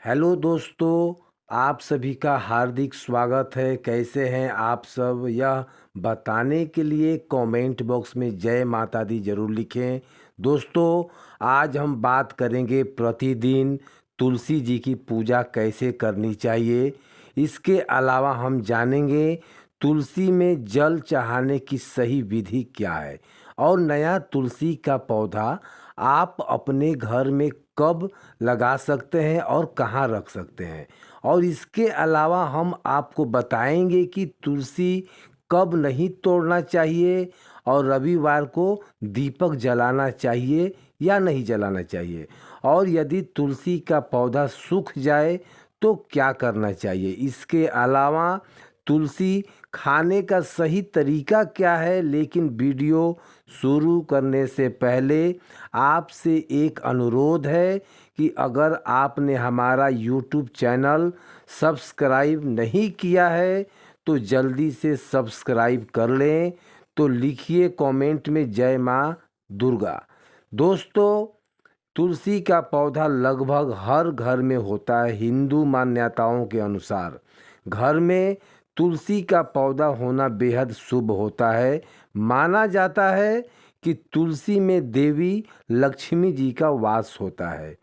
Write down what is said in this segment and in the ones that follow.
Hello दोस्तों, आप सभी का हार्दिक स्वागत है। कैसे हैं आप सब? यह बताने के लिए कमेंट बॉक्स में जय माता दी जरूर लिखें। दोस्तों, आज हम बात करेंगे प्रतिदिन तुलसी जी की पूजा कैसे करनी चाहिए। इसके अलावा हम जानेंगे तुलसी में जल चढ़ाने की सही विधि क्या है और नया तुलसी का पौधा आप अपने घर में कब लगा सकते हैं और कहाँ रख सकते हैं। और इसके अलावा हम आपको बताएंगे कि तुलसी कब नहीं तोड़ना चाहिए और रविवार को दीपक जलाना चाहिए या नहीं जलाना चाहिए, और यदि तुलसी का पौधा सूख जाए तो क्या करना चाहिए। इसके अलावा तुलसी खाने का सही तरीका क्या है। लेकिन वीडियो शुरू करने से पहले आपसे एक अनुरोध है कि अगर आपने हमारा यूट्यूब चैनल सब्सक्राइब नहीं किया है तो जल्दी से सब्सक्राइब कर लें। तो लिखिए कमेंट में जय माँ दुर्गा। दोस्तों, तुलसी का पौधा लगभग हर घर में होता है। हिंदू मान्यताओं के अनुसार घर में तुलसी का पौधा होना बेहद शुभ होता है। माना जाता है कि तुलसी में देवी लक्ष्मी जी का वास होता है।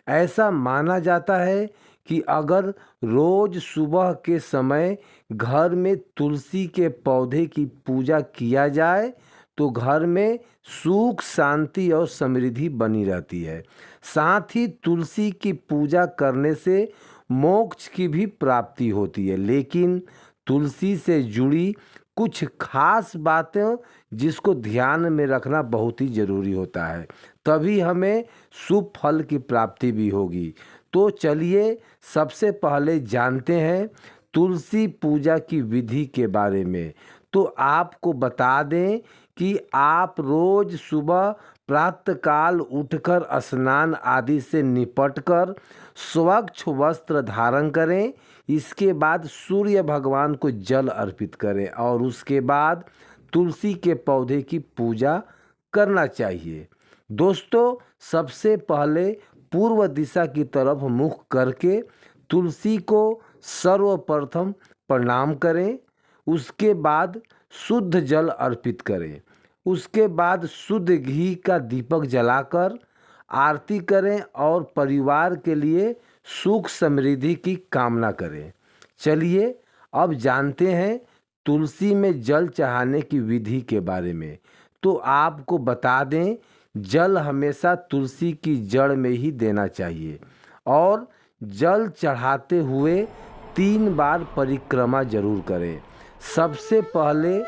ऐसा माना जाता है कि अगर रोज सुबह के समय घर में तुलसी के पौधे की पूजा किया जाए तो घर में सुख शांति और समृद्धि बनी रहती है। साथ ही तुलसी की पूजा करने से मोक्ष की भी प्राप्ति होती है। लेकिन तुलसी से जुड़ी कुछ खास बातें जिसको ध्यान में रखना बहुत ही ज़रूरी होता है, तभी हमें शुभ फल की प्राप्ति भी होगी। तो चलिए सबसे पहले जानते हैं तुलसी पूजा की विधि के बारे में। तो आपको बता दें कि आप रोज सुबह प्रातःकाल उठकर स्नान आदि से निपटकर स्वच्छ वस्त्र धारण करें। इसके बाद सूर्य भगवान को जल अर्पित करें और उसके बाद तुलसी के पौधे की पूजा करना चाहिए। दोस्तों, सबसे पहले पूर्व दिशा की तरफ मुख करके तुलसी को सर्वप्रथम प्रणाम करें। उसके बाद शुद्ध जल अर्पित करें। उसके बाद शुद्ध घी का दीपक जलाकर आरती करें और परिवार के लिए सुख समृद्धि की कामना करें। चलिए अब जानते हैं तुलसी में जल चढ़ाने की विधि के बारे में। तो आपको बता दें, जल हमेशा तुलसी की जड़ में ही देना चाहिए और जल चढ़ाते हुए 3 बार परिक्रमा जरूर करें। सबसे पहले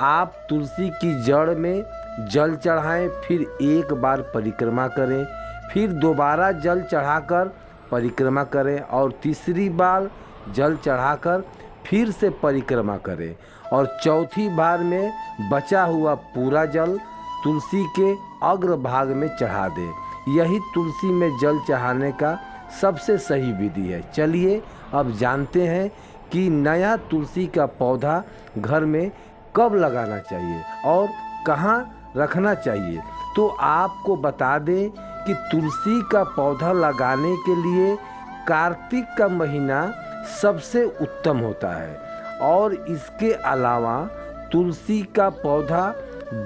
आप तुलसी की जड़ में जल चढ़ाएं, फिर 1 बार परिक्रमा करें, फिर दोबारा जल चढ़ाकर परिक्रमा करें और तीसरी बार जल चढ़ाकर फिर से परिक्रमा करें और चौथी बार में बचा हुआ पूरा जल तुलसी के अग्रभाग में चढ़ा दें। यही तुलसी में जल चढ़ाने का सबसे सही विधि है। चलिए अब जानते हैं कि नया तुलसी का पौधा घर में कब लगाना चाहिए और कहाँ रखना चाहिए। तो आपको बता दें कि तुलसी का पौधा लगाने के लिए कार्तिक का महीना सबसे उत्तम होता है और इसके अलावा तुलसी का पौधा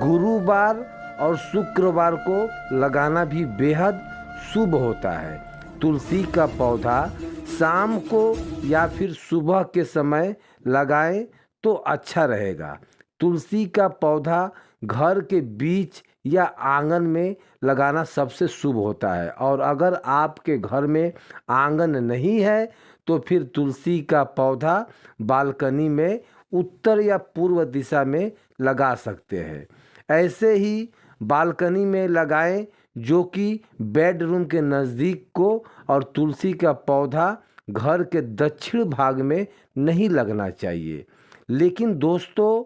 गुरुवार और शुक्रवार को लगाना भी बेहद शुभ होता है। तुलसी का पौधा शाम को या फिर सुबह के समय लगाएं तो अच्छा रहेगा। तुलसी का पौधा घर के बीच या आंगन में लगाना सबसे शुभ होता है और अगर आपके घर में आंगन नहीं है तो फिर तुलसी का पौधा बालकनी में उत्तर या पूर्व दिशा में लगा सकते हैं। ऐसे ही बालकनी में लगाएं जो कि बेडरूम के नज़दीक को, और तुलसी का पौधा घर के दक्षिण भाग में नहीं लगना चाहिए। लेकिन दोस्तों,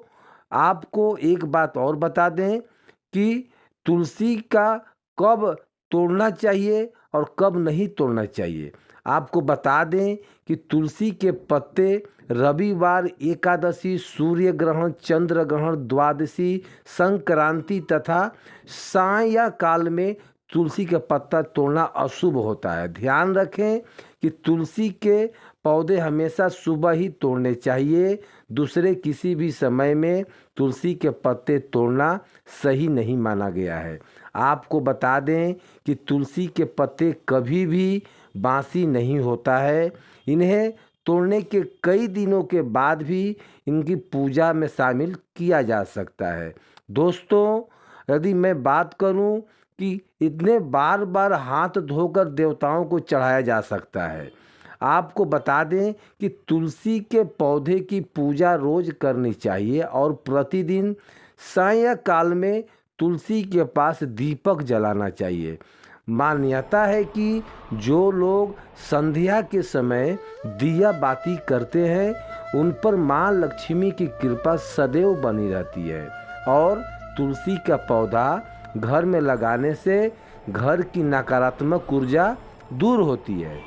आपको एक बात और बता दें कि तुलसी का कब तोड़ना चाहिए और कब नहीं तोड़ना चाहिए। आपको बता दें कि तुलसी के पत्ते रविवार, एकादशी, सूर्य ग्रहण, चंद्र ग्रहण, द्वादशी, संक्रांति तथा सायंकाल में तुलसी का पत्ता तोड़ना अशुभ होता है। ध्यान रखें कि तुलसी के पौधे हमेशा सुबह ही तोड़ने चाहिए। दूसरे किसी भी समय में तुलसी के पत्ते तोड़ना सही नहीं माना गया है। आपको बता दें कि तुलसी के पत्ते कभी भी बासी नहीं होता है। इन्हें तोड़ने के कई दिनों के बाद भी इनकी पूजा में शामिल किया जा सकता है। दोस्तों, यदि मैं बात करूं कि इतने बार बार हाथ धोकर देवताओं को चढ़ाया जा सकता है। आपको बता दें कि तुलसी के पौधे की पूजा रोज करनी चाहिए और प्रतिदिन सायंकाल में तुलसी के पास दीपक जलाना चाहिए। मान्यता है कि जो लोग संध्या के समय दिया बाती करते हैं उन पर माँ लक्ष्मी की कृपा सदैव बनी रहती है। और तुलसी का पौधा घर में लगाने से घर की नकारात्मक ऊर्जा दूर होती है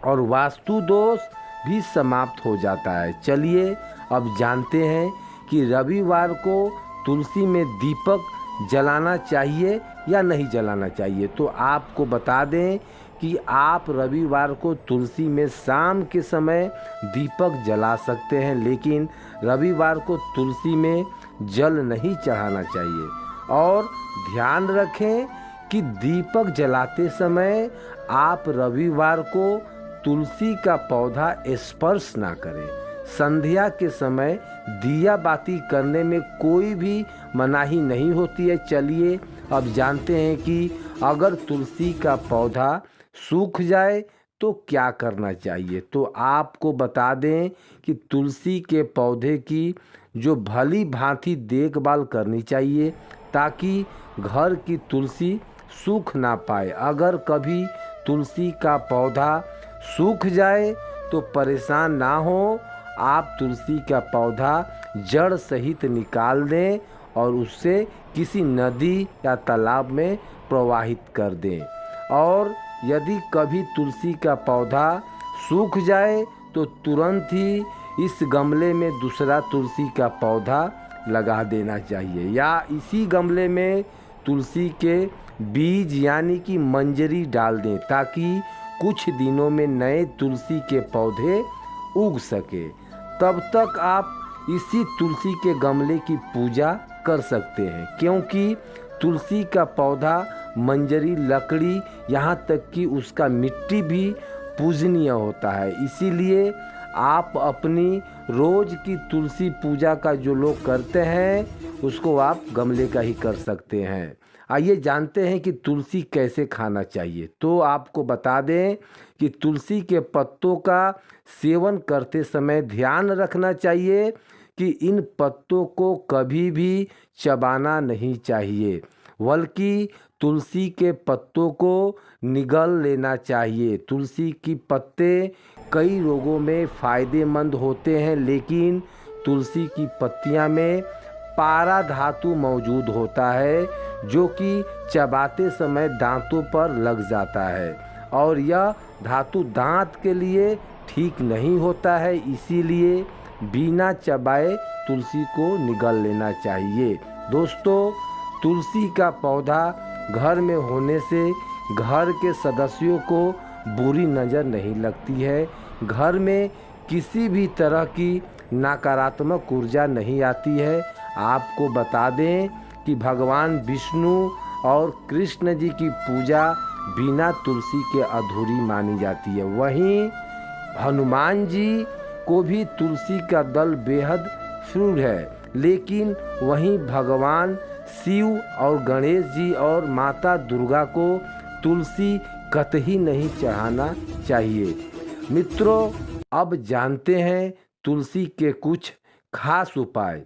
और वास्तु दोष भी समाप्त हो जाता है। चलिए अब जानते हैं कि रविवार को तुलसी में दीपक जलाना चाहिए या नहीं जलाना चाहिए। तो आपको बता दें कि आप रविवार को तुलसी में शाम के समय दीपक जला सकते हैं, लेकिन रविवार को तुलसी में जल नहीं चढ़ाना चाहिए। और ध्यान रखें कि दीपक जलाते समय आप रविवार को तुलसी का पौधा स्पर्श ना करें। संध्या के समय दिया बाती करने में कोई भी मनाही नहीं होती है। चलिए अब जानते हैं कि अगर तुलसी का पौधा सूख जाए तो क्या करना चाहिए। तो आपको बता दें कि तुलसी के पौधे की जो भली भांति देखभाल करनी चाहिए ताकि घर की तुलसी सूख ना पाए। अगर कभी तुलसी का पौधा सूख जाए तो परेशान ना हो, आप तुलसी का पौधा जड़ सहित निकाल दें और उससे किसी नदी या तालाब में प्रवाहित कर दें। और यदि कभी तुलसी का पौधा सूख जाए तो तुरंत ही इस गमले में दूसरा तुलसी का पौधा लगा देना चाहिए या इसी गमले में तुलसी के बीज यानी कि मंजरी डाल दें ताकि कुछ दिनों में नए तुलसी के पौधे उग सके। तब तक आप इसी तुलसी के गमले की पूजा कर सकते हैं, क्योंकि तुलसी का पौधा, मंजरी, लकड़ी, यहाँ तक कि उसका मिट्टी भी पूजनीय होता है। इसीलिए आप अपनी रोज की तुलसी पूजा का जो लोग करते हैं उसको आप गमले का ही कर सकते हैं। आइए जानते हैं कि तुलसी कैसे खाना चाहिए। तो आपको बता दें कि तुलसी के पत्तों का सेवन करते समय ध्यान रखना चाहिए कि इन पत्तों को कभी भी चबाना नहीं चाहिए, बल्कि तुलसी के पत्तों को निगल लेना चाहिए। तुलसी की पत्ते कई रोगों में फ़ायदेमंद होते हैं, लेकिन तुलसी की पत्तियां में पारा धातु मौजूद होता है जो कि चबाते समय दांतों पर लग जाता है और यह धातु दांत के लिए ठीक नहीं होता है। इसीलिए बिना चबाए तुलसी को निगल लेना चाहिए। दोस्तों, तुलसी का पौधा घर में होने से घर के सदस्यों को बुरी नज़र नहीं लगती है, घर में किसी भी तरह की नकारात्मक ऊर्जा नहीं आती है। आपको बता दें कि भगवान विष्णु और कृष्ण जी की पूजा बिना तुलसी के अधूरी मानी जाती है। वहीं हनुमान जी को भी तुलसी का दल बेहद प्रिय है, लेकिन वहीं भगवान शिव और गणेश जी और माता दुर्गा को तुलसी कतई नहीं चढ़ाना चाहिए। मित्रों, अब जानते हैं तुलसी के कुछ खास उपाय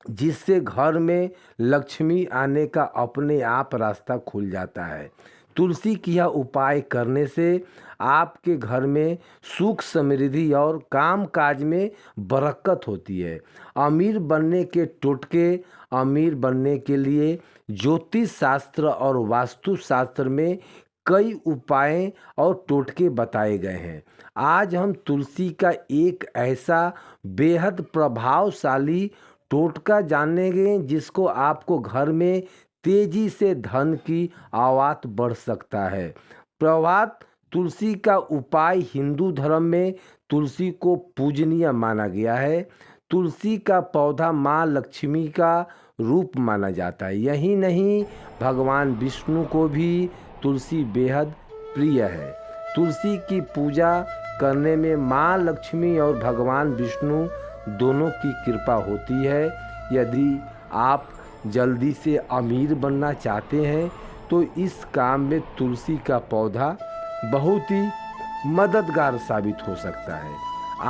जिससे घर में लक्ष्मी आने का अपने आप रास्ता खुल जाता है। तुलसी की यह उपाय करने से आपके घर में सुख समृद्धि और काम काज में बरकत होती है। अमीर बनने के टोटके, अमीर बनने के लिए ज्योतिष शास्त्र और वास्तु शास्त्र में कई उपाय और टोटके बताए गए हैं। आज हम तुलसी का एक ऐसा बेहद प्रभावशाली टोटका जानेंगे जिसको आपको घर में तेजी से धन की आवात बढ़ सकता है। प्रभात तुलसी का उपाय हिंदू धर्म में तुलसी को पूजनीय माना गया है। तुलसी का पौधा माँ लक्ष्मी का रूप माना जाता है। यही नहीं, भगवान विष्णु को भी तुलसी बेहद प्रिय है। तुलसी की पूजा करने में माँ लक्ष्मी और भगवान विष्णु दोनों की कृपा होती है। यदि आप जल्दी से अमीर बनना चाहते हैं तो इस काम में तुलसी का पौधा बहुत ही मददगार साबित हो सकता है।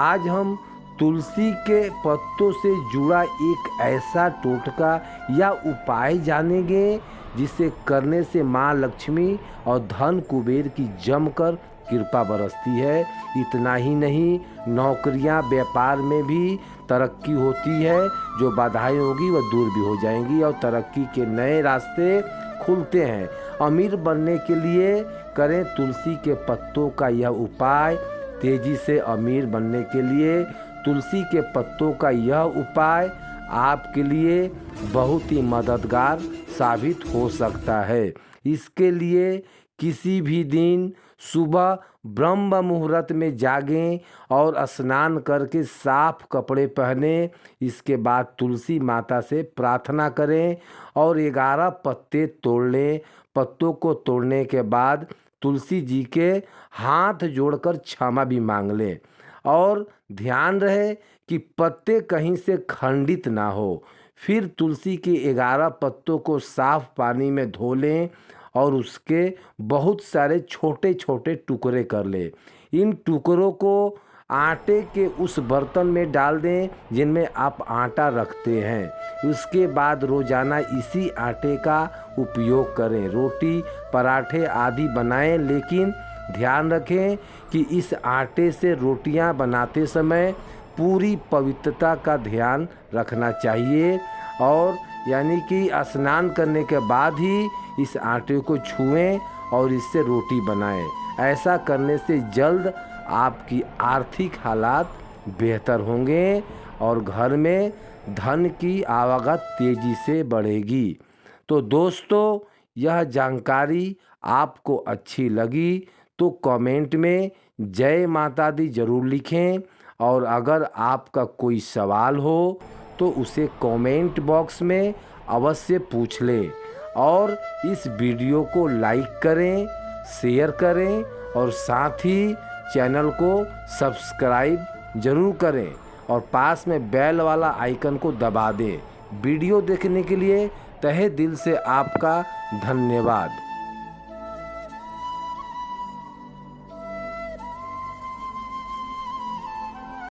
आज हम तुलसी के पत्तों से जुड़ा एक ऐसा टोटका या उपाय जानेंगे जिसे करने से माँ लक्ष्मी और धन कुबेर की जमकर कृपा बरसती है। इतना ही नहीं, नौकरियां व्यापार में भी तरक्की होती है। जो बाधाएं होगी वह दूर भी हो जाएंगी और तरक्की के नए रास्ते खुलते हैं। अमीर बनने के लिए करें तुलसी के पत्तों का यह उपाय। तेजी से अमीर बनने के लिए तुलसी के पत्तों का यह उपाय आपके लिए बहुत ही मददगार साबित हो सकता है। इसके लिए किसी भी दिन सुबह ब्रह्म मुहूर्त में जागें और स्नान करके साफ कपड़े पहने। इसके बाद तुलसी माता से प्रार्थना करें और 11 पत्ते तोड़ लें। पत्तों को तोड़ने के बाद तुलसी जी के हाथ जोड़कर क्षमा भी मांग लें और ध्यान रहे कि पत्ते कहीं से खंडित ना हो। फिर तुलसी के 11 पत्तों को साफ पानी में धो लें और उसके बहुत सारे छोटे छोटे टुकड़े कर लें। इन टुकड़ों को आटे के उस बर्तन में डाल दें जिनमें आप आटा रखते हैं। उसके बाद रोजाना इसी आटे का उपयोग करें। रोटी, पराठे आदि बनाएं, लेकिन ध्यान रखें कि इस आटे से रोटियां बनाते समय पूरी पवित्रता का ध्यान रखना चाहिए और यानी कि स्नान करने के बाद ही इस आटे को छुएं और इससे रोटी बनाएं। ऐसा करने से जल्द आपकी आर्थिक हालात बेहतर होंगे और घर में धन की आवागत तेजी से बढ़ेगी। तो दोस्तों, यह जानकारी आपको अच्छी लगी तो कमेंट में जय माता दी जरूर लिखें और अगर आपका कोई सवाल हो तो उसे कमेंट बॉक्स में अवश्य पूछ लें और इस वीडियो को लाइक करें, शेयर करें और साथ ही चैनल को सब्सक्राइब जरूर करें और पास में बेल वाला आइकन को दबा दें। वीडियो देखने के लिए तहे दिल से आपका धन्यवाद।